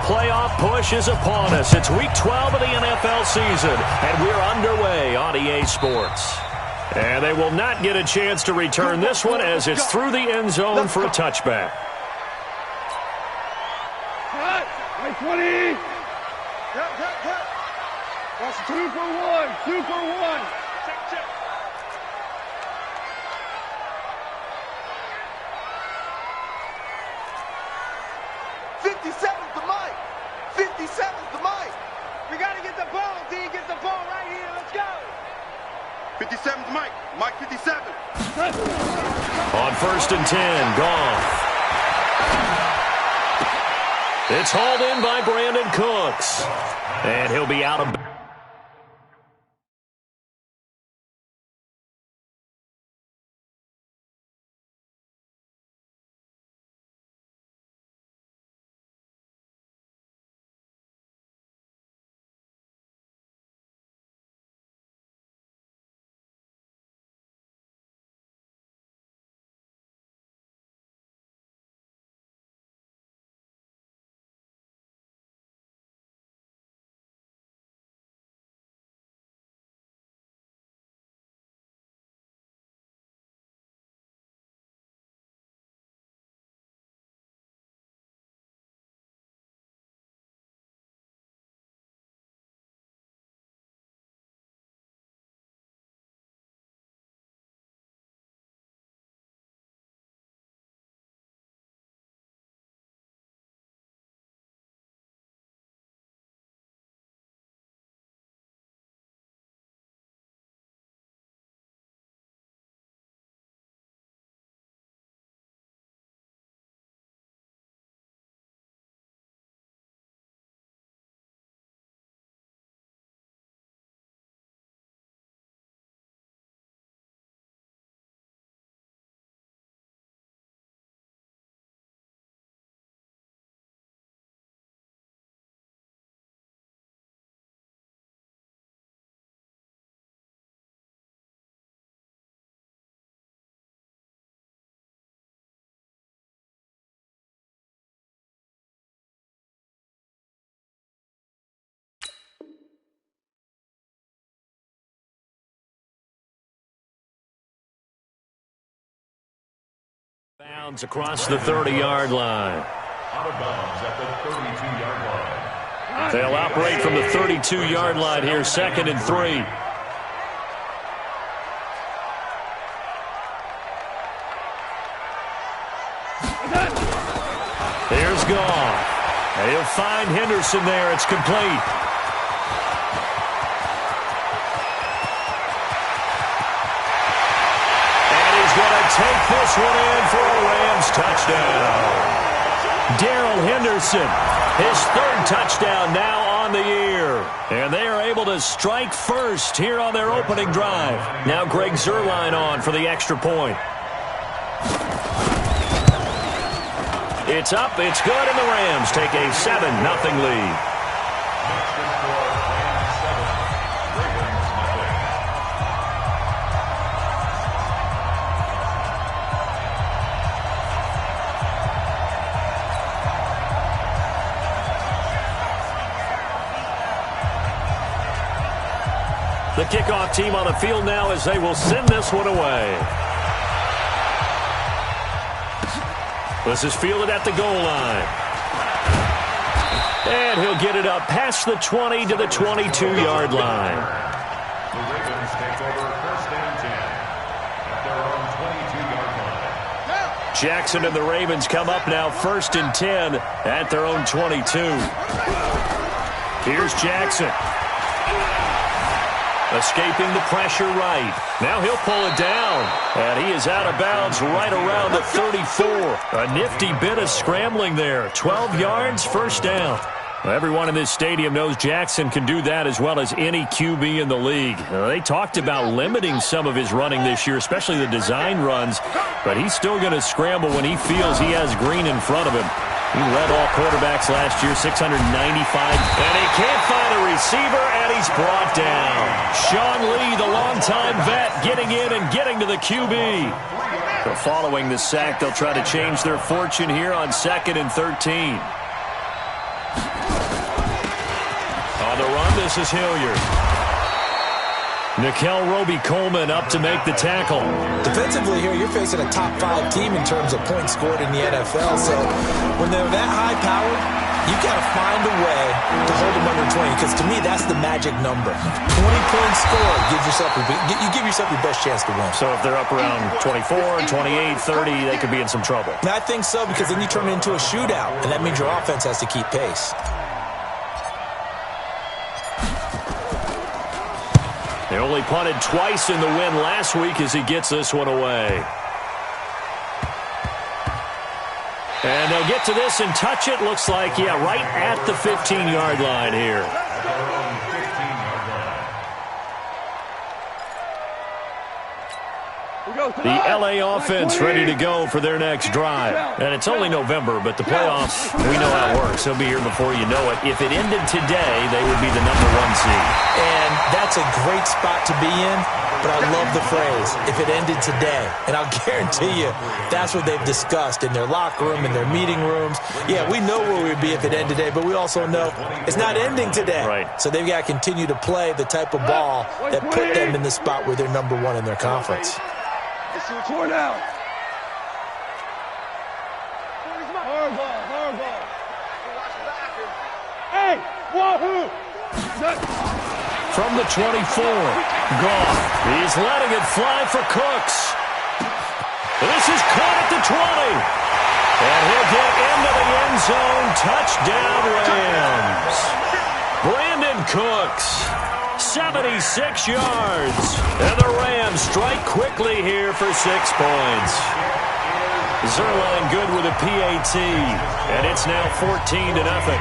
playoff push is upon us. It's Week 12 of the NFL season, and we're underway on EA Sports. And they will not get a chance to return this one as it's through the end zone for a touchback. 20. That's 2 for 1. 2 for 1. Check. 57's the mic. 57's the mic. We got to get the ball, D. Get the ball right here. Let's go. 57's Mike. Mike 57. On 1st and 10, Goff. It's hauled in by Brandon Cooks. And he'll be out of... bounds across the 30-yard line. Out of bounds at the 32-yard line. They'll operate from the 32-yard line here, 2nd and 3. Here's Goff. He'll find Henderson there. It's complete. Take this one in for a Rams touchdown. Darrell Henderson, his 3rd touchdown now on the year. And they are able to strike first here on their opening drive. Now Greg Zuerlein on for the extra point. It's up, it's good, and the Rams take a 7-0 lead. The kickoff team on the field now as they will send this one away. This is fielded at the goal line. And he'll get it up past the 20 to the 22-yard line. The Ravens take over 1st and 10 at their own 22-yard line. Jackson and the Ravens come up now 1st and 10 at their own 22. Here's Jackson. Escaping the pressure right. Now he'll pull it down. And he is out of bounds right around the 34. A nifty bit of scrambling there. 12 yards, 1st down. Everyone in this stadium knows Jackson can do that as well as any QB in the league. They talked about limiting some of his running this year, especially the design runs. But he's still going to scramble when he feels he has green in front of him. He led all quarterbacks last year, 695. And he can't find a receiver, and he's brought down. Sean Lee, the longtime vet, getting in and getting to the QB. So following the sack, they'll try to change their fortune here on 2nd and 13. On the run, this is Hilliard. Nickel Roby-Coleman up to make the tackle. Defensively here, you're facing a top 5 team in terms of points scored in the NFL. So when they're that high-powered, you've got to find a way to hold them under 20, because to me, that's the magic number. 20 points scored, you give yourself your best chance to win. So if they're up around 24, 28, 30, they could be in some trouble. And I think so, because then you turn it into a shootout, and that means your offense has to keep pace. They only punted twice in the win last week as he gets this one away. And they'll get to this and touch it. Looks like, yeah, right at the 15-yard line here. The L.A. offense ready to go for their next drive. And it's only November, but the playoffs, we know how it works. They'll be here before you know it. If it ended today, they would be the #1 seed. And that's a great spot to be in, but I love the phrase, if it ended today. And I'll guarantee you that's what they've discussed in their locker room, in their meeting rooms. Yeah, we know where we'd be if it ended today, but we also know it's not ending today. Right. So they've got to continue to play the type of ball that put them in the spot where they're #1 in their conference. Four down. Hardball. Hey, wahoo! From the 24, gone. He's letting it fly for Cooks. This is caught at the 20. And he'll get into the end zone. Touchdown, Rams. Brandon Cooks. 76 yards. And the Rams strike quickly here for 6 points. Zerline good with a PAT. And it's now 14-0.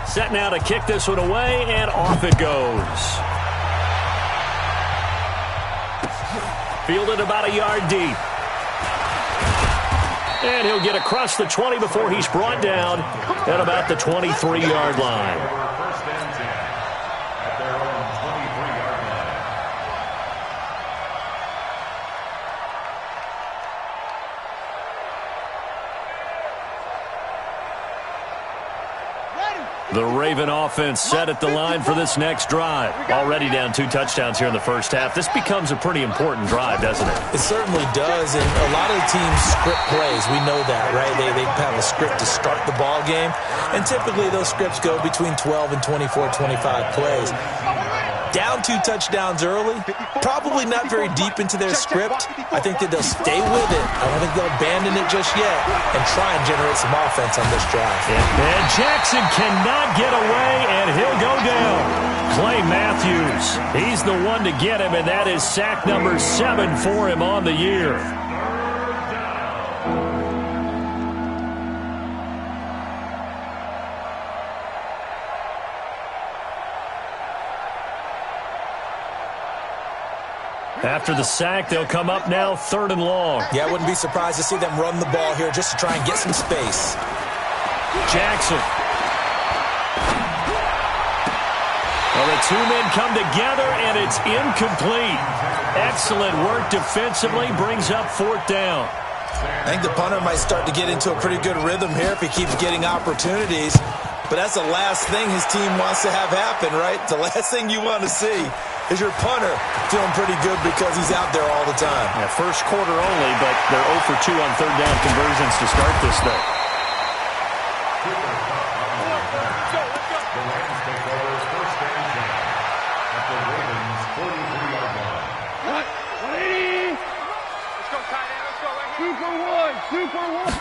Set now to kick this one away, and off it goes. Fielded about a yard deep. And he'll get across the 20 before he's brought down at about the 23-yard line. First and 10 at their own 23-yard line. The Raven offense set at the line for this next drive. Already down 2 touchdowns here in the first half. This becomes a pretty important drive, doesn't it? It certainly does, and a lot of the teams script plays. We know that, right? They have a script to start the ball game, and typically those scripts go between 12 and 24, 25 plays. Down 2 touchdowns early, probably not very deep into their script. I think that they'll stay with it. I don't think they'll abandon it just yet and try and generate some offense on this drive. And Jackson cannot get away, and he'll go down. Clay Matthews, he's the one to get him, and that is sack number 7 for him on the year. After the sack, they'll come up now 3rd and long. Yeah, I wouldn't be surprised to see them run the ball here just to try and get some space. Jackson. Well, the 2 men come together, and it's incomplete. Excellent work defensively, brings up 4th down. I think the punter might start to get into a pretty good rhythm here if he keeps getting opportunities. But that's the last thing his team wants to have happen, right? The last thing you want to see is your punter feeling pretty good because he's out there all the time. Yeah, first quarter only, but they're 0 for 2 on 3rd down conversions to start this thing. The Rams take over first and 10 at the Ravens' 43-yard line. 180. Let's go, tight end. Let's go right here. Super one.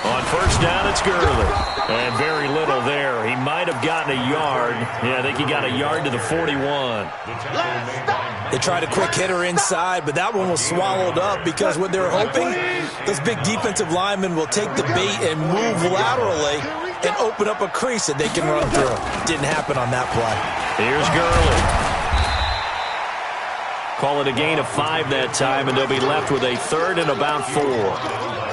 On first down, it's Gurley. And very little there. He might have gotten a yard. Yeah, I think he got a yard to the 41. They tried a quick hitter inside, but that one was swallowed up because what they're hoping, those big defensive linemen will take the bait and move laterally and open up a crease that they can run through. Didn't happen on that play. Here's Gurley. Call it a gain of 5 that time, and they'll be left with a 3rd and about 4.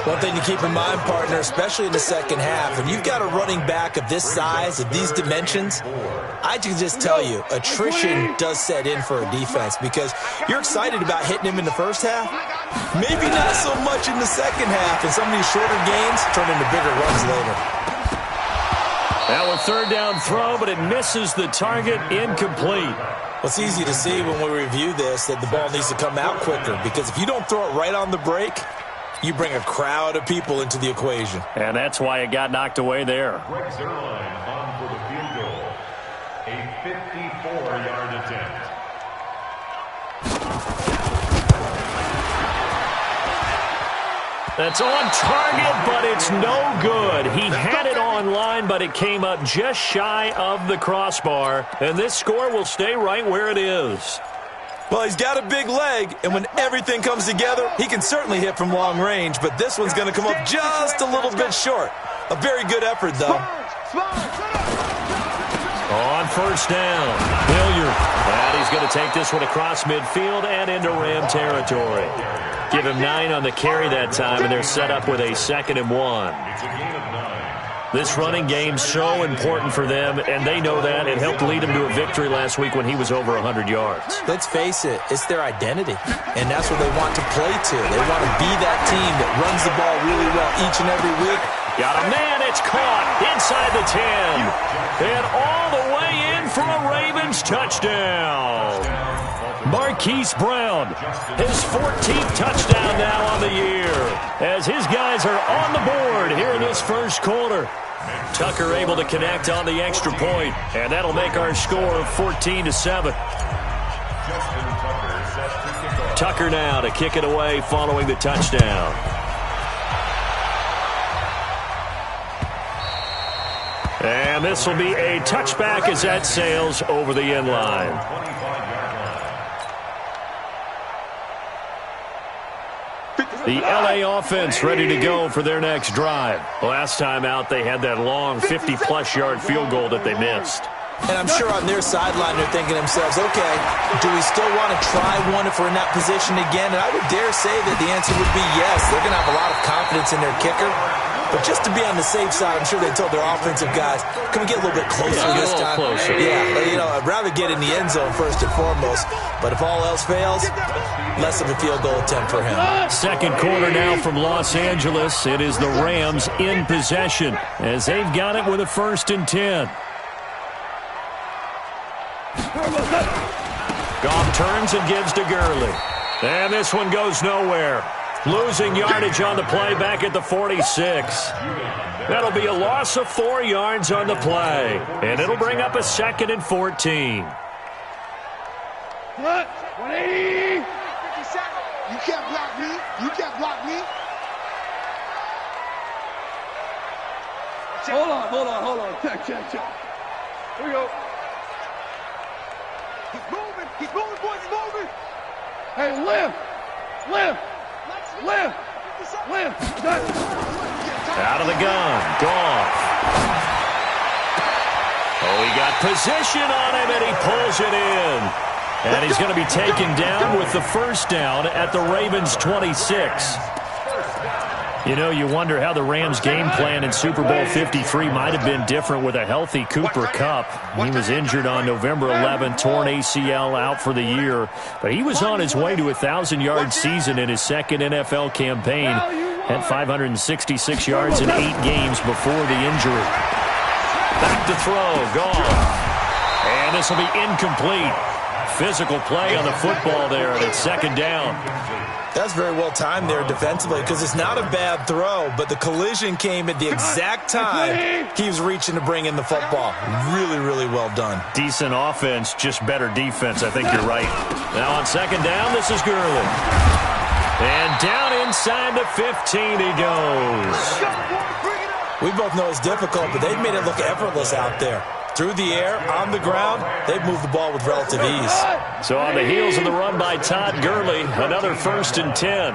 One thing to keep in mind, partner, especially in the second half, when you've got a running back of this size, of these dimensions, I can just tell you, attrition does set in for a defense because you're excited about hitting him in the first half. Maybe not so much in the second half, and some of these shorter gains turn into bigger runs later. Now a third down throw, but it misses the target, incomplete. Well, it's easy to see when we review this that the ball needs to come out quicker because if you don't throw it right on the break, you bring a crowd of people into the equation. And that's why it got knocked away there. Greg Zerline on for the field goal. A 54-yard attempt. That's on target, but it's no good. He had it on line, but it came up just shy of the crossbar. And this score will stay right where it is. Well, he's got a big leg, and when everything comes together, he can certainly hit from long range, but this one's going to come up just a little bit short. A very good effort, though. On first down, Hilliard. And he's going to take this one across midfield and into Ram territory. Give him 9 on the carry that time, and they're set up with a 2nd and 1. It's a gain of 9. This running game's so important for them, and they know that. It helped lead him to a victory last week when he was over 100 yards. Let's face it, it's their identity, and that's what they want to play to. They want to be that team that runs the ball really well each and every week. Got a man, it's caught inside the 10. And all the way in for a Ravens touchdown. Marquise Brown, his 14th touchdown now on the year, as his guys are on the board here in this first quarter. Tucker able to connect on the extra point, and that'll make our score 14-7. Tucker now to kick it away following the touchdown. And this will be a touchback as that sails over the end line. The LA offense ready to go for their next drive. Last time out, they had that long 50-plus yard field goal that they missed. And I'm sure on their sideline they're thinking to themselves, okay, do we still want to try one if we're in that position again? And I would dare say that the answer would be yes. They're going to have a lot of confidence in their kicker. But just to be on the safe side, I'm sure they told their offensive guys, can we get a little bit closer this time? Closer. Yeah, you know, I'd rather get in the end zone first and foremost. But if all else fails, less of a field goal attempt for him. Second quarter now from Los Angeles. It is the Rams in possession as they've got it with a 1st and 10. Goff turns and gives to Gurley. And this one goes nowhere. Losing yardage on the play back at the 46. That'll be a loss of 4 yards on the play. And it'll bring up a 2nd and 14. 180. You can't block me. You can't block me. Hold on. Check. Here we go. He's moving, boys, he's moving. Hey, lift. Out of the gun. Goff. Oh, he got position on him, and he pulls it in. And he's going to be taken down with the first down at the Ravens' 26. You know, you wonder how the Rams' game plan in Super Bowl 53 might have been different with a healthy Cooper Kupp. He was injured on November 11th, torn ACL, out for the year. But he was on his way to a 1,000-yard season in his second NFL campaign. Had 566 yards in 8 games before the injury. Back to throw, Goff. And this will be incomplete. Physical play on the football there, and it's 2nd down. That's very well timed there defensively because it's not a bad throw, but the collision came at the exact time he was reaching to bring in the football. Really, really well done. Decent offense, just better defense. I think you're right. Now on 2nd down, this is Gurley. And down inside the 15 he goes. We both know it's difficult, but they've made it look effortless out there. Through the air, on the ground, they've moved the ball with relative ease. So on the heels of the run by Todd Gurley, another 1st and 10.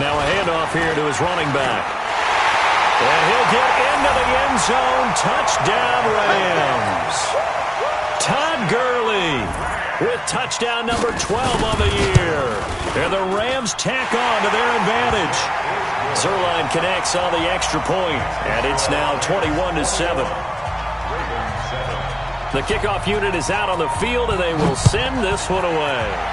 Now a handoff here to his running back. And he'll get into the end zone. Touchdown, Rams. Todd Gurley with touchdown number 12 on the year. And the Rams tack on to their advantage. Zerline connects on the extra point, and it's now 21-7. The kickoff unit is out on the field, and they will send this one away.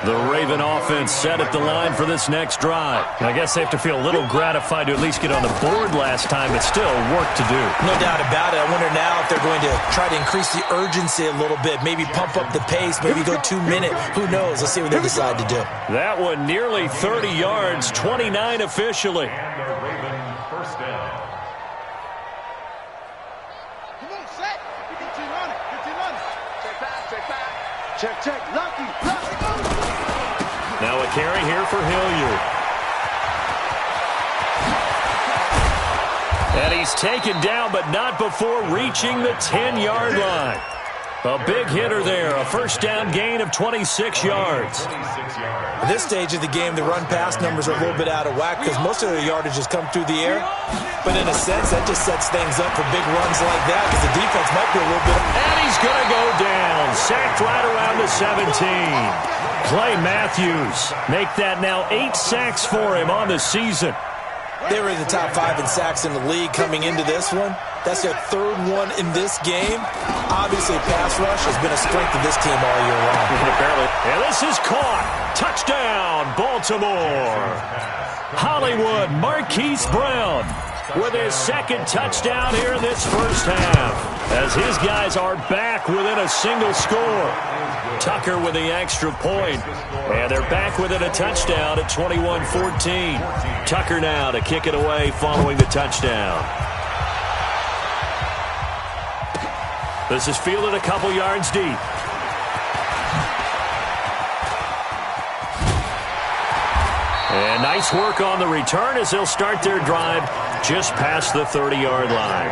The Raven offense set at the line for this next drive. I guess they have to feel a little gratified to at least get on the board last time, but still work to do. No doubt about it. I wonder now if they're going to try to increase the urgency a little bit, maybe pump up the pace, maybe go 2 minutes. Who knows? Let's see what they decide to do. That one nearly 30 yards, 29 officially. And the Raven first down. Come on, set. 15 on it. 15 on it. Check back, check back. Check, check. Lucky, lucky. Now a carry here for Hilliard. And he's taken down, but not before reaching the 10-yard line. A big hitter there, a first down gain of 26 yards. At this stage of the game, the run-pass numbers are a little bit out of whack because most of their yardage has come through the air. But in a sense, that just sets things up for big runs like that because the defense might be a little bit... And he's going to go down, sacked right around the 17. Clay Matthews make that now 8 sacks for him on the season. They were in the top 5 in sacks in the league coming into this one. That's their 3rd one in this game. Obviously, pass rush has been a strength of this team all year long. And this is caught. Touchdown, Baltimore. Hollywood Marquise Brown with his 2nd touchdown here in this first half, as his guys are back within a single score. Tucker with the extra point, and they're back within a touchdown at 21-14. Tucker now to kick it away following the touchdown. This is fielded a couple yards deep. And nice work on the return as they'll start their drive just past the 30-yard line.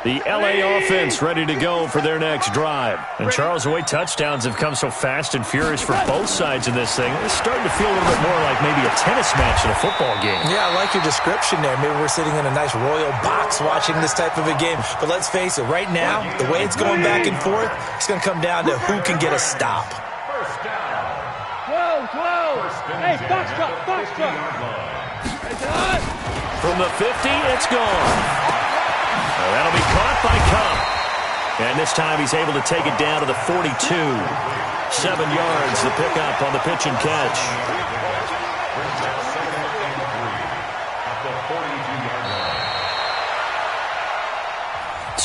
'The LA offense ready to go for their next drive. And Charles, the way touchdowns have come so fast and furious for both sides in this thing, it's starting to feel a little bit more like maybe a tennis match in a football game. Yeah, I like your description there. Maybe we're sitting in a nice royal box watching this type of a game. But let's face it, right now, the way it's going back and forth, it's going to come down to who can get a stop. First down. 12. Hey, box truck, box truck. From the 50, it's gone. That'll be caught by Cup. And this time he's able to take it down to the 42. 7 yards, the pickup on the pitch and catch.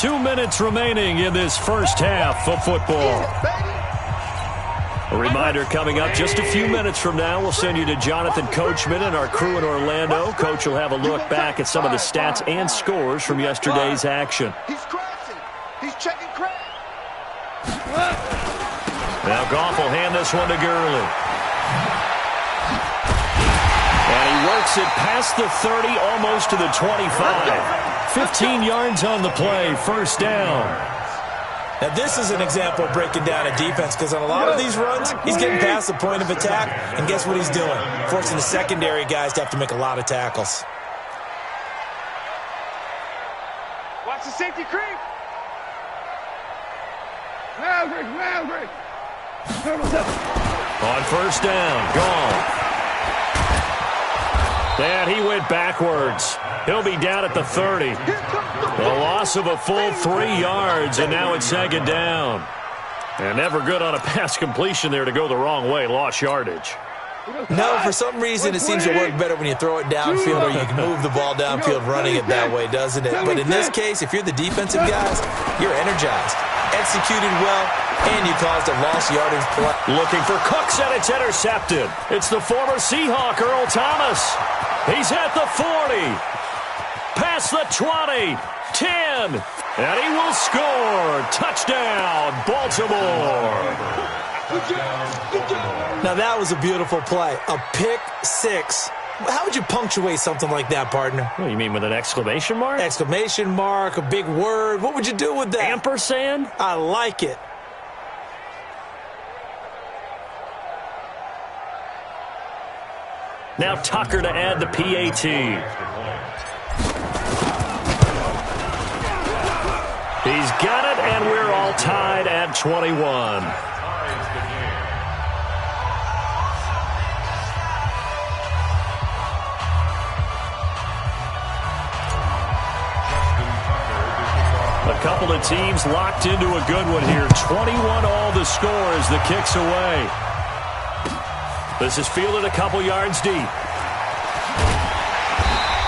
2 minutes remaining in this first half of football. A reminder coming up just a few minutes from now. We'll send you to Jonathan Coachman and our crew in Orlando. Coach will have a look back at some of the stats and scores from yesterday's action. He's crashing. He's checking crash. Now Goff will hand this one to Gurley. And he works it past the 30, almost to the 25. 15 yards on the play, first down. Now, this is an example of breaking down a defense because on a lot of these runs, he's getting past the point of attack, and guess what he's doing? Forcing the secondary guys to have to make a lot of tackles. Watch the safety creep. Maverick. On first down, gone. And he went backwards. He'll be down at the 30. A loss of a full 3 yards, and now it's second down. And never good on a pass completion there to go the wrong way. Lost yardage. No, for some reason it seems to work better when you throw it downfield or you can move the ball downfield running it that way, doesn't it? But in this case, if you're the defensive guys, you're energized, executed well, and you caused a lost yardage play. Looking for Cooks, and it's intercepted. It's the former Seahawk, Earl Thomas. He's at the 40. Past the 20. 10. And he will score. Touchdown, Baltimore. Now that was a beautiful play. A pick six How would you punctuate something like that, partner? What do you mean, with an exclamation mark? Exclamation mark, a big word. What would you do with that? Ampersand? I like it. Now Tucker to add the PAT. He's got it, and we're all tied at 21. A couple of teams locked into a good one here. 21 all the score as the kick's away. This is fielded a couple yards deep.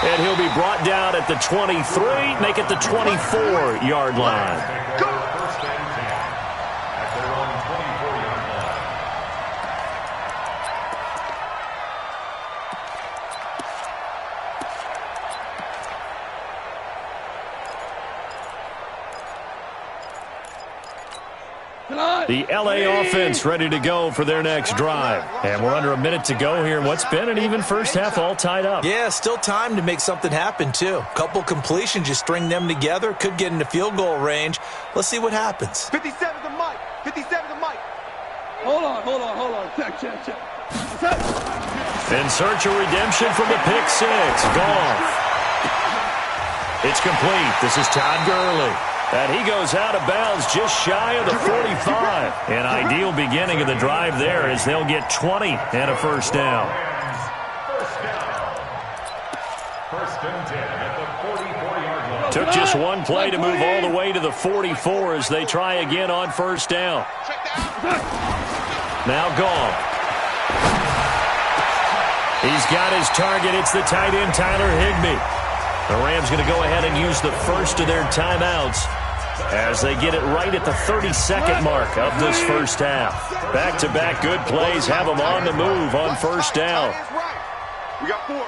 And he'll be brought down at the 23, make it the 24-yard line. First and 10 at their own 24-yard line. The LA offense ready to go for their next drive. And we're under a minute to go here in what's been an even first half, all tied up. Yeah, still time to make something happen, too. Couple completions, you string them together, could get into field goal range. Let's see what happens. 57 to Mike. 57 to Mike. Hold on. Check. In search of redemption from the pick six. Goff. It's complete. This is Todd Gurley. And he goes out of bounds just shy of the 45. An ideal beginning of the drive there as they'll get 20 and a first down. First and 10 at the 44-yard line. Took just one play to move all the way to the 44 as they try again on first down. Now Goff. He's got his target. It's the tight end, Tyler Higbee. The Rams going to go ahead and use the first of their timeouts as they get it right at the 32nd mark of this first half. Back-to-back good plays have them on the move on first down. We got four.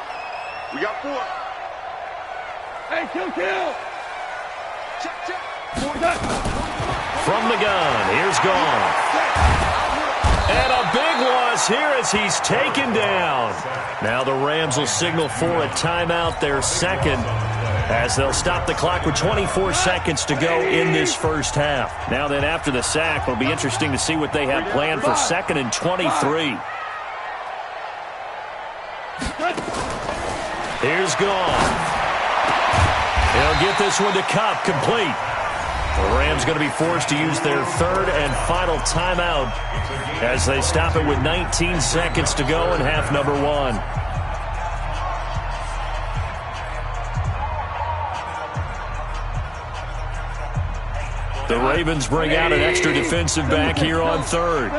Hey, kill. Check. From the gun, here's Goff. And a big loss here as he's taken down. Now the Rams will signal for a timeout, their second, as they'll stop the clock with 24 seconds to go in this first half. Now then, after the sack, it'll be interesting to see what they have planned for second and 23. Here's Goff. He'll get this one to Kupp, complete. The Rams going to be forced to use their third and final timeout as they stop it with 19 seconds to go in half number one. The Ravens bring out an extra defensive back here on third.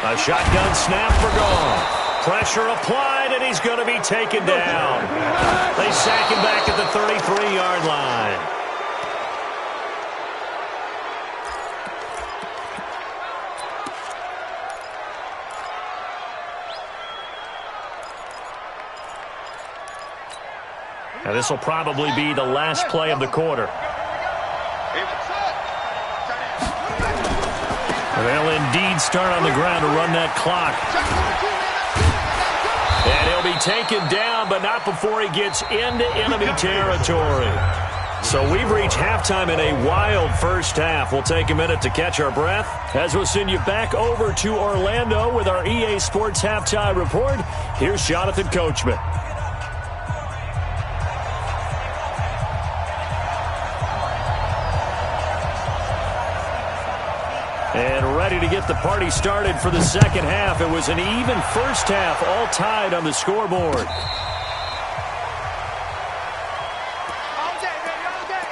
A shotgun snap for Goff. Pressure applied, and he's going to be taken down. They sack him back at the 33-yard line. Now this will probably be the last play of the quarter. They'll indeed start on the ground to run that clock. And he'll be taken down, but not before he gets into enemy territory. So we've reached halftime in a wild first half. We'll take a minute to catch our breath as we'll send you back over to Orlando with our EA Sports Halftime Report. Here's Jonathan Coachman. And ready to get the party started for the second half. It was an even first half, all tied on the scoreboard. All day, baby, all day.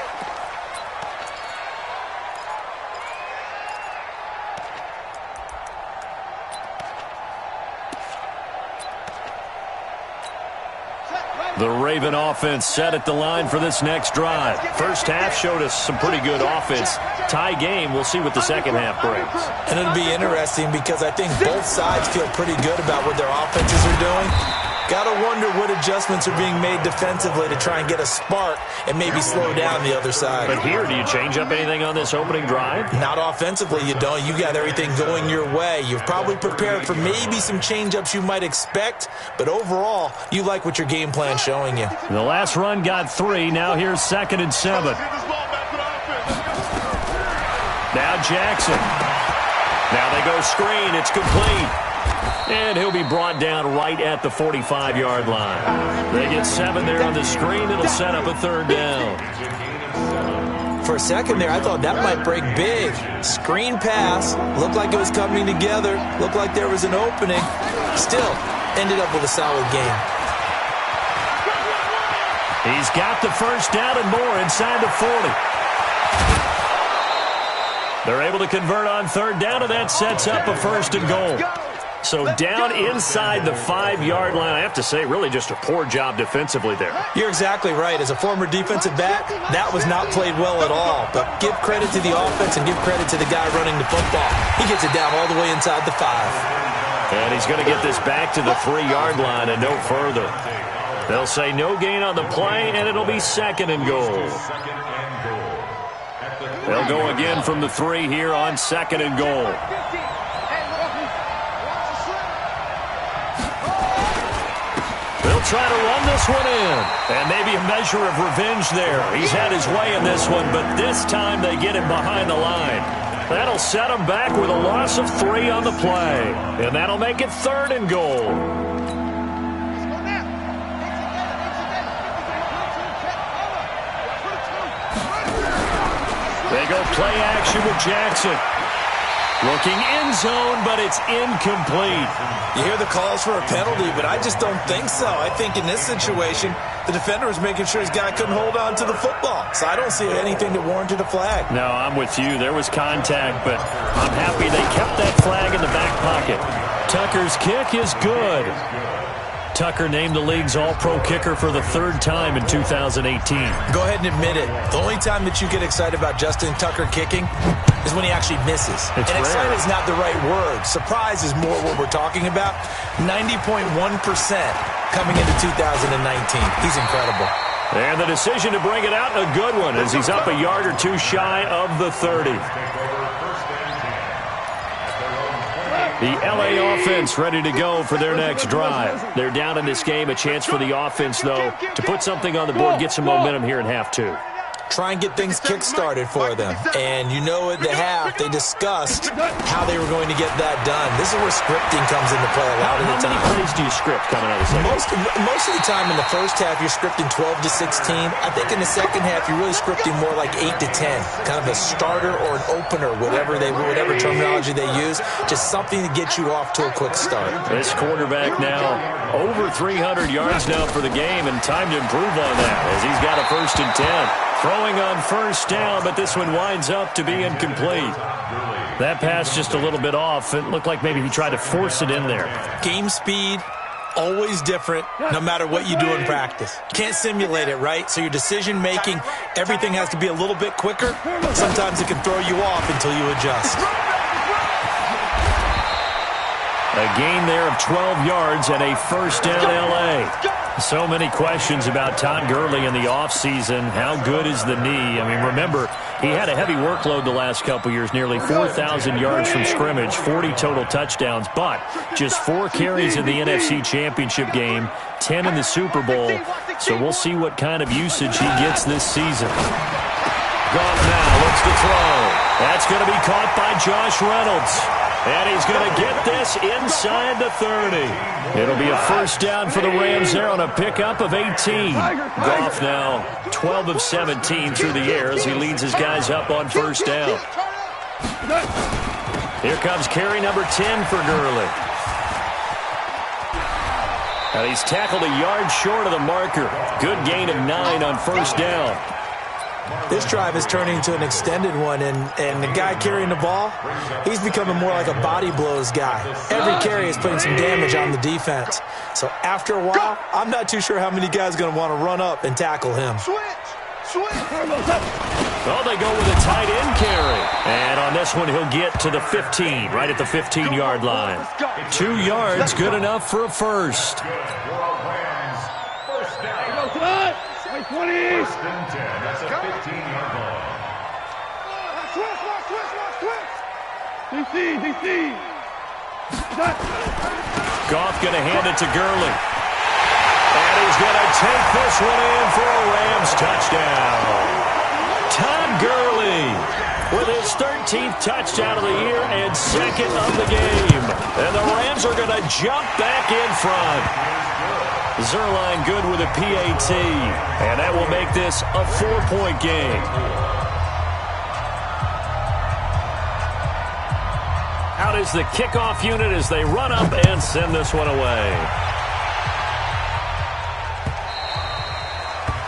The Raven offense set at the line for this next drive. First half showed us some pretty good offense. Tie game, we'll see what the second half brings. And it'll be interesting because I think both sides feel pretty good about what their offenses are doing. Got to wonder what adjustments are being made defensively to try and get a spark and maybe slow down the other side. But here, do you change up anything on this opening drive? Not offensively, you don't. You got everything going your way. You've probably prepared for maybe some change-ups you might expect, but overall, you like what your game plan's showing you. The last run got 3. Now here's 2nd and 7. Now Jackson. Now they go screen. It's complete. And he'll be brought down right at the 45-yard line. They get 7 there on the screen. It'll set up a 3rd down. For a second there, I thought that might break big. Screen pass. Looked like it was coming together. Looked like there was an opening. Still, ended up with a solid game. He's got the first down and more inside the 40. They're able to convert on 3rd down, and that sets up a 1st and goal. So down inside the 5-yard line. I have to say, really just a poor job defensively there. You're exactly right. As a former defensive back, that was not played well at all. But give credit to the offense and give credit to the guy running the football. He gets it down all the way inside the 5. And he's going to get this back to the 3-yard line and no further. They'll say no gain on the play, and it'll be 2nd and goal. They'll go again from the 3 here on 2nd and goal. They'll try to run this one in. And maybe a measure of revenge there. He's had his way in this one, but this time they get him behind the line. That'll set him back with a loss of 3 on the play. And that'll make it 3rd and goal. They go play action with Jackson. Looking end zone, but it's incomplete. You hear the calls for a penalty, but I just don't think so. I think in this situation, the defender was making sure his guy couldn't hold on to the football. So I don't see anything that warranted a flag. No, I'm with you. There was contact, but I'm happy they kept that flag in the back pocket. Tucker's kick is good. Tucker named the league's all-pro kicker for the 3rd time in 2018. Go ahead and admit it. The only time that you get excited about Justin Tucker kicking is when he actually misses. And excited is not the right word. Surprise is more what we're talking about. 90.1% coming into 2019. He's incredible. And the decision to bring it out, a good one, as he's up a yard or 2 shy of the 30. The L.A. offense ready to go for their next drive. They're down in this game. A chance for the offense, though, to put something on the board, get some momentum here in half 2. Try and get things kick-started for them. And you know at the half, they discussed how they were going to get that done. This is where scripting comes into play a lot of the time. How many plays do you script coming out of the second? Most of the time in the first half, you're scripting 12 to 16. I think in the second half, you're really scripting more like 8 to 10. Kind of a starter or an opener, whatever terminology they use. Just something to get you off to a quick start. This quarterback now over 300 yards now for the game, and time to improve on that as he's got a 1st and 10. Throwing on 1st down, but this one winds up to be incomplete. That pass just a little bit off. It looked like maybe he tried to force it in there. Game speed, always different, no matter what you do in practice. Can't simulate it, right? So your decision-making, everything has to be a little bit quicker. Sometimes it can throw you off until you adjust. A gain there of 12 yards and a 1st down L.A. So many questions about Todd Gurley in the offseason. How good is the knee? I mean, remember, he had a heavy workload the last couple years, nearly 4,000 yards from scrimmage, 40 total touchdowns, but just 4 carries in the NFC Championship game, 10 in the Super Bowl. So we'll see what kind of usage he gets this season. Goff now looks to throw. That's going to be caught by Josh Reynolds. And he's going to get this inside the 30. It'll be a 1st down for the Rams there on a pickup of 18. Goff now 12 of 17 through the air as he leads his guys up on 1st down. Here comes carry number 10 for Gurley. And he's tackled a yard short of the marker. Good gain of 9 on 1st down. This drive is turning into an extended one, and the guy carrying the ball, he's becoming more like a body blows guy. Every carry is putting some damage on the defense. So after a while, I'm not too sure how many guys are going to want to run up and tackle him. Well, they go with a tight end carry. And on this one, he'll get to the 15, right at the 15-yard line. 2 yards, good enough for a 1st. Wait, 20. First and 10. That's a 15-yard ball. DC. Goff going to hand it to Gurley. And he's going to take this one in for a Rams touchdown. Todd Gurley with his 13th touchdown of the year and second of the game. And the Rams are going to jump back in front. Zerline good with a PAT. And that will make this a 4-point game. Out is the kickoff unit as they run up and send this one away.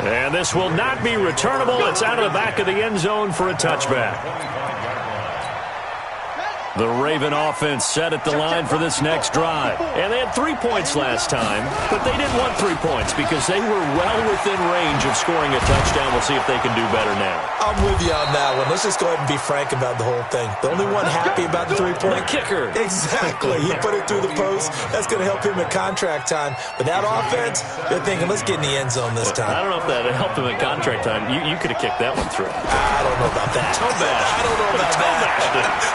And this will not be returnable. It's out of the back of the end zone for a touchback. The Raven offense set at the line for this next drive. And they had 3 points last time, but they didn't want 3 points because they were well within range of scoring a touchdown. We'll see if they can do better now. I'm with you on that one. Let's just go ahead and be frank about the whole thing. The only one happy about the 3-point kicker. Exactly. He put it through the post. That's going to help him at contract time. But that offense, they're thinking, let's get in the end zone this time. I don't know if that helped him at contract time. You could have kicked that one through. I don't know about that. Toe bash. I don't know about that.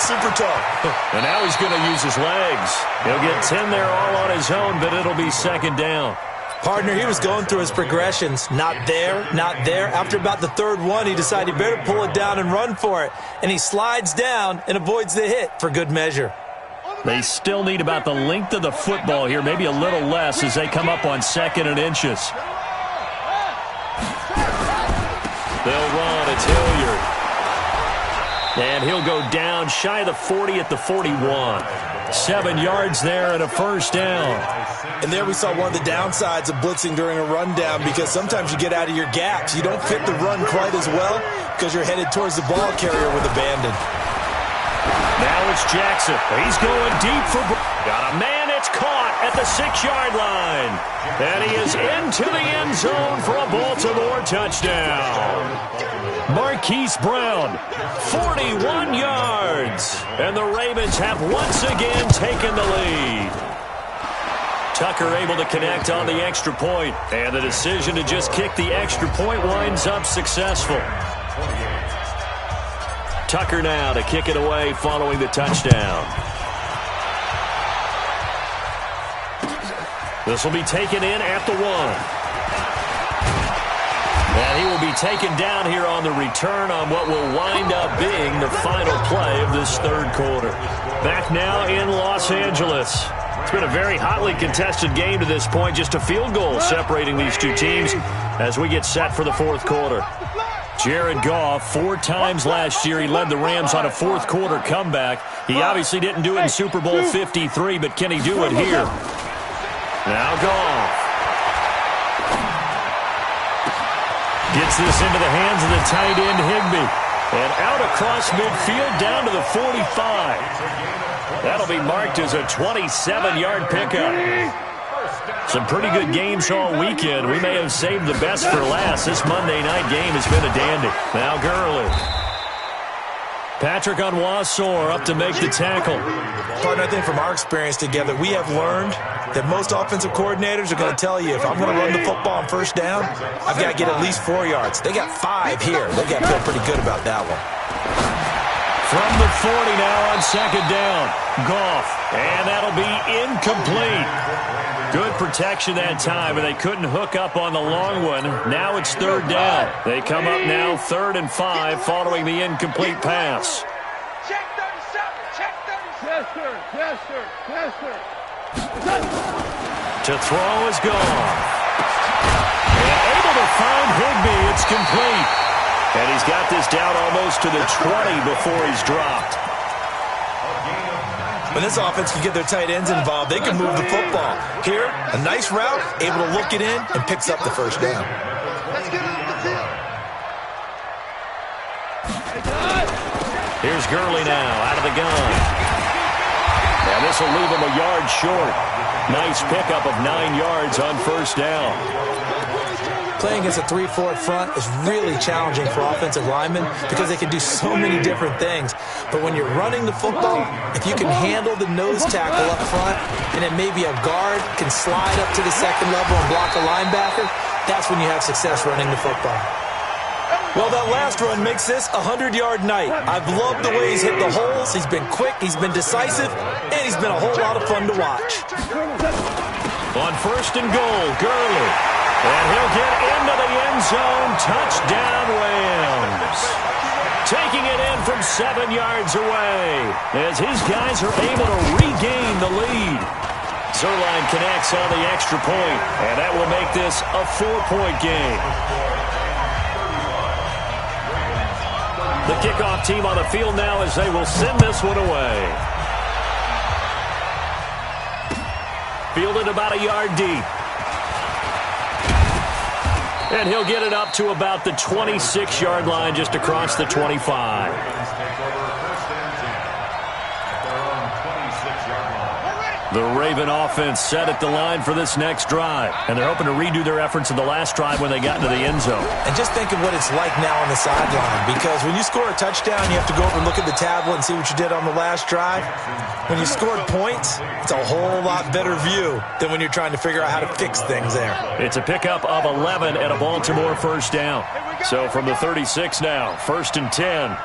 Super tough. And now he's going to use his legs. He'll get 10 there all on his own, but it'll be second down. Partner, he was going through his progressions. Not there, not there. After about the third one, he decided he better pull it down and run for it. And he slides down and avoids the hit for good measure. They still need about the length of the football here, maybe a little less as they come up on 2nd and inches. They'll run. It's Hilliard. And he'll go down shy of the 40 at the 41. 7 yards there and a first down. And there we saw one of the downsides of blitzing during a rundown because sometimes you get out of your gaps. You don't fit the run quite as well because you're headed towards the ball carrier with abandon. Now it's Jackson. He's going deep for... Got a man. It's caught at the 6-yard line. And he is into the end zone for a Baltimore touchdown. Marquise Brown, 41 yards. And the Ravens have once again taken the lead. Tucker able to connect on the extra point. And the decision to just kick the extra point winds up successful. Tucker now to kick it away following the touchdown. This will be taken in at the 1. And he will be taken down here on the return on what will wind up being the final play of this third quarter. Back now in Los Angeles. It's been a very hotly contested game to this point. Just a field goal separating these two teams as we get set for the fourth quarter. Jared Goff, 4 times last year, he led the Rams on a fourth quarter comeback. He obviously didn't do it in Super Bowl 53, but can he do it here? Now Goff. Gets this into the hands of the tight end, Higbee. And out across midfield down to the 45. That'll be marked as a 27-yard pickup. Some pretty good games all weekend. We may have saved the best for last. This Monday night game has been a dandy. Now Gurley. Patrick Onwuasor up to make the tackle. Partner, I think from our experience together, we have learned that most offensive coordinators are going to tell you, if I'm going to run the football on first down, I've got to get at least 4 yards. They got 5 here. They got to feel pretty good about that one. From the 40 now on second down. Goff. And that'll be incomplete. Good protection that time, and they couldn't hook up on the long one. Now it's third down. They come up now 3rd and 5 following the incomplete pass. Check 37. Check 37. Yes, sir. Yes, sir. Yes, sir. To throw is gone. And able to find Higbee. It's complete. And he's got this down almost to the 20 before he's dropped. When this offense can get their tight ends involved, they can move the football. Here, a nice route, able to look it in, and picks up the first down. Let's get it off the field. Here's Gurley now out of the gun. And this will leave him a yard short. Nice pickup of 9 yards on first down. Playing against a 3-4 front is really challenging for offensive linemen because they can do so many different things. But when you're running the football, if you can handle the nose tackle up front and then maybe a guard can slide up to the second level and block a linebacker, That's when you have success running the football. Well, that last run makes this a 100-yard night. I've loved the way he's hit the holes. He's been quick, he's been decisive, and he's been a whole lot of fun to watch. On first and goal, Gurley. And he'll get into the end zone. Touchdown, Rams. Taking it in from 7 yards away as his guys are able to regain the lead. Zerline connects on the extra point, and that will make this a 4-point game. The kickoff team on the field now as they will send this one away. Fielded about a yard deep. And he'll get it up to about the 26-yard line, just across the 25. The Raven offense set at the line for this next drive. And they're hoping to redo their efforts in the last drive when they got into the end zone. And just think of what it's like now on the sideline. Because when you score a touchdown, you have to go over and look at the tablet and see what you did on the last drive. When you scored points, it's a whole lot better view than when you're trying to figure out how to fix things there. It's a pickup of 11 and a Baltimore first down. So from the 36 now, 1st and 10.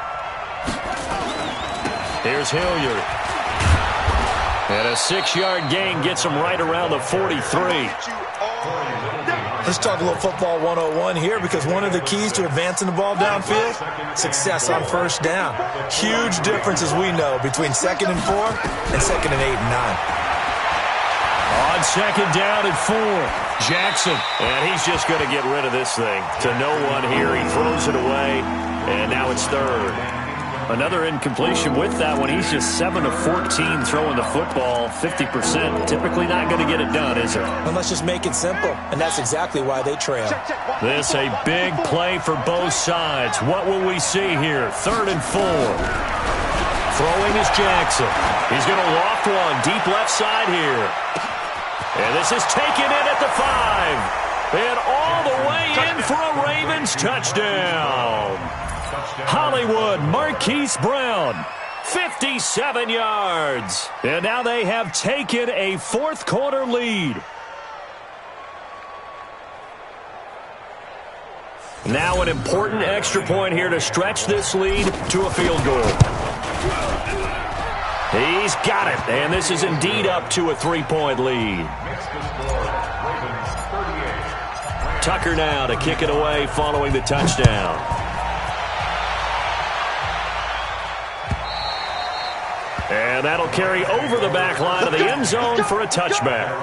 Here's Hilliard. And a 6-yard gain gets him right around the 43. Let's talk a little football 101 here, because one of the keys to advancing the ball downfield, success on first down. Huge difference, as we know, between 2nd and 4 and 2nd and 8 and 9. On 2nd down and 4, Jackson. And he's just going to get rid of this thing. To no one here. He throws it away, and now it's 3rd. Another incompletion with that one. He's just 7 of 14 throwing the football, 50%. Typically not going to get it done, is it? And let's just make it simple, and that's exactly why they trail. This a big play for both sides. What will we see here? 3rd and 4. Throwing is Jackson. He's going to loft one deep left side here. And this is taken in at the 5. And all the way in for a Ravens touchdown. Hollywood Marquise Brown, 57 yards. And now they have taken a 4th quarter lead. Now an important extra point here to stretch this lead to a field goal. He's got it, and this is indeed up to a 3-point lead. Tucker now to kick it away following the touchdown. And that'll carry over the back line of the end zone for a touchback.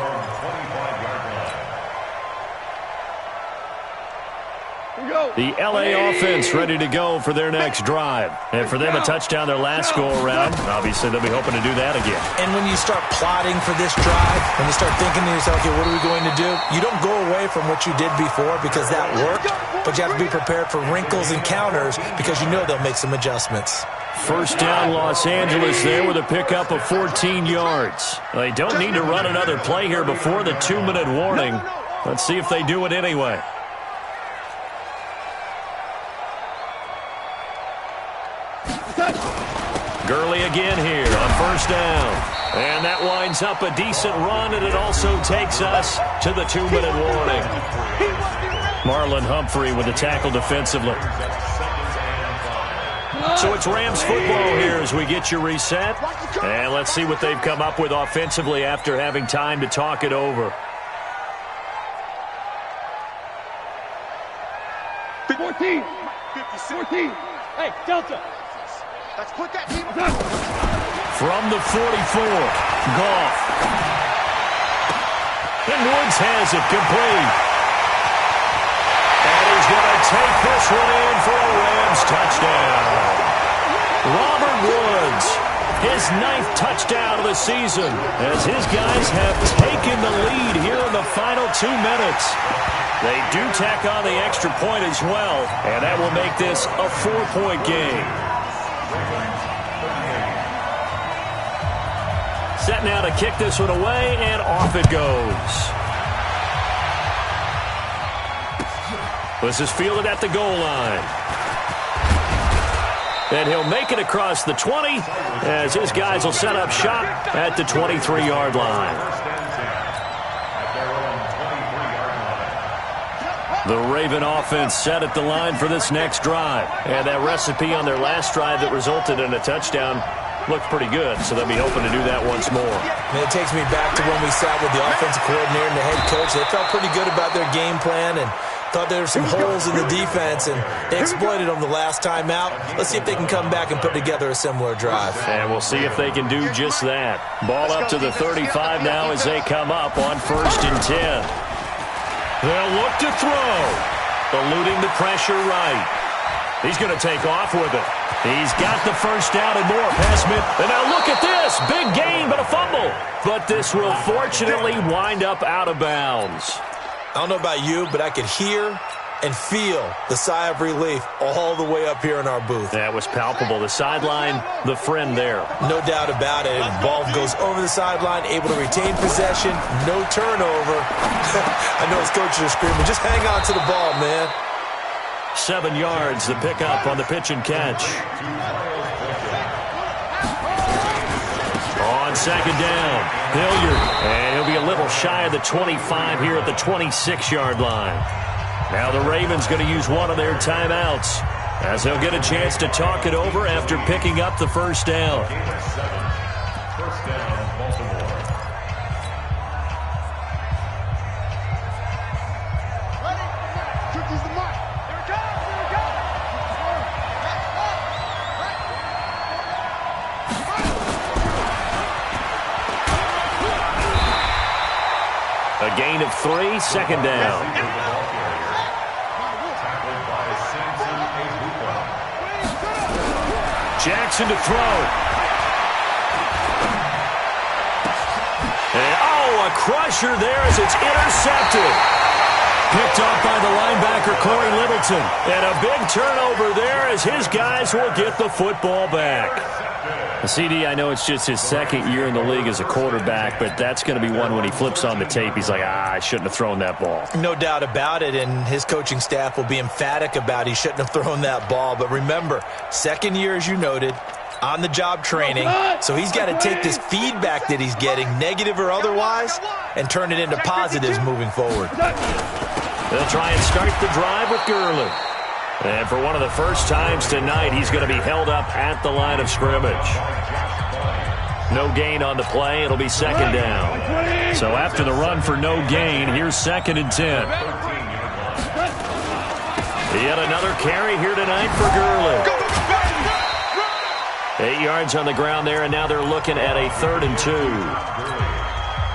The LA offense ready to go for their next drive. And for them, a touchdown their last go-around. Obviously, they'll be hoping to do that again. And when you start plotting for this drive, when you start thinking to yourself, okay, what are we going to do? You don't go away from what you did before because that worked, but you have to be prepared for wrinkles and counters because you know they'll make some adjustments. First down, Los Angeles there with a pickup of 14 yards. They don't need to run another play here before the 2-minute warning. Let's see if they do it anyway. Gurley again here on first down. And that winds up a decent run, and it also takes us to the 2-minute warning. Marlon Humphrey with the tackle defensively. So it's Rams football here as we get you reset. And let's see what they've come up with offensively after having time to talk it over. 14. 14. Hey, Delta. Let's put that team From the 44, Goff. And Woods has it complete. And he's going to take this one in for a Rams touchdown. Robert Woods, his 9th touchdown of the season, as his guys have taken the lead here in the final 2 minutes. They do tack on the extra point as well, and that will make this a 4-point game. Set now to kick this one away, and off it goes. This is fielded at the goal line. And he'll make it across the 20 as his guys will set up shop at the 23-yard line. The Raven offense set at the line for this next drive. And that recipe on their last drive that resulted in a touchdown looked pretty good, so they'll be hoping to do that once more. And it takes me back to when we sat with the offensive coordinator and the head coach. They felt pretty good about their game plan and thought there were some holes in the defense, and they exploited them the last time out. Let's see if they can come back and put together a similar drive. And we'll see if they can do just that. Ball up to the 35 now as they come up on 1st and 10. They'll look to throw. Eluding the pressure right. He's going to take off with it. He's got the first down and more. Pass mid. And now look at this. Big gain, but a fumble. But this will fortunately wind up out of bounds. I don't know about you, but I could hear and feel the sigh of relief all the way up here in our booth. That was palpable. The sideline, the friend there. No doubt about it. The ball goes over the sideline, able to retain possession, no turnover. I know his coaches are screaming, just hang on to the ball, man. 7 yards, the pickup on the pitch and catch. On 2nd down, Hilliard. And he'll be a little shy of the 25 here at the 26-yard line. Now the Ravens going to use one of their timeouts as they'll get a chance to talk it over after picking up the first down. First down, Baltimore. Turkey's the mark. Here it comes. Here it comes. A gain of 3, 2nd down. Jackson to throw. And, a crusher there as it's intercepted. Picked off by the linebacker, Corey Littleton. And a big turnover there as his guys will get the football back. CD, I know it's just his 2nd year in the league as a quarterback, but that's going to be one when he flips on the tape. He's like, I shouldn't have thrown that ball. No doubt about it, and his coaching staff will be emphatic about he shouldn't have thrown that ball. But remember, 2nd year, as you noted, on-the-job training, so he's got to take this feedback that he's getting, negative or otherwise, and turn it into positives moving forward. They'll try and start the drive with Gurley. And for one of the first times tonight, he's going to be held up at the line of scrimmage. No gain on the play. It'll be 2nd down. So after the run for no gain, here's 2nd and 10. Yet another carry here tonight for Gurley. 8 yards on the ground there, and now they're looking at a 3rd and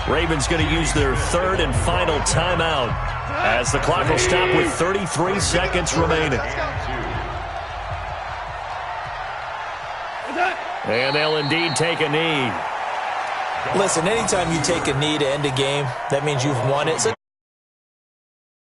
2. Ravens going to use their 3rd and final timeout as the clock will stop with 33 seconds remaining. And they'll indeed take a knee. Listen, anytime you take a knee to end a game, that means you've won it. So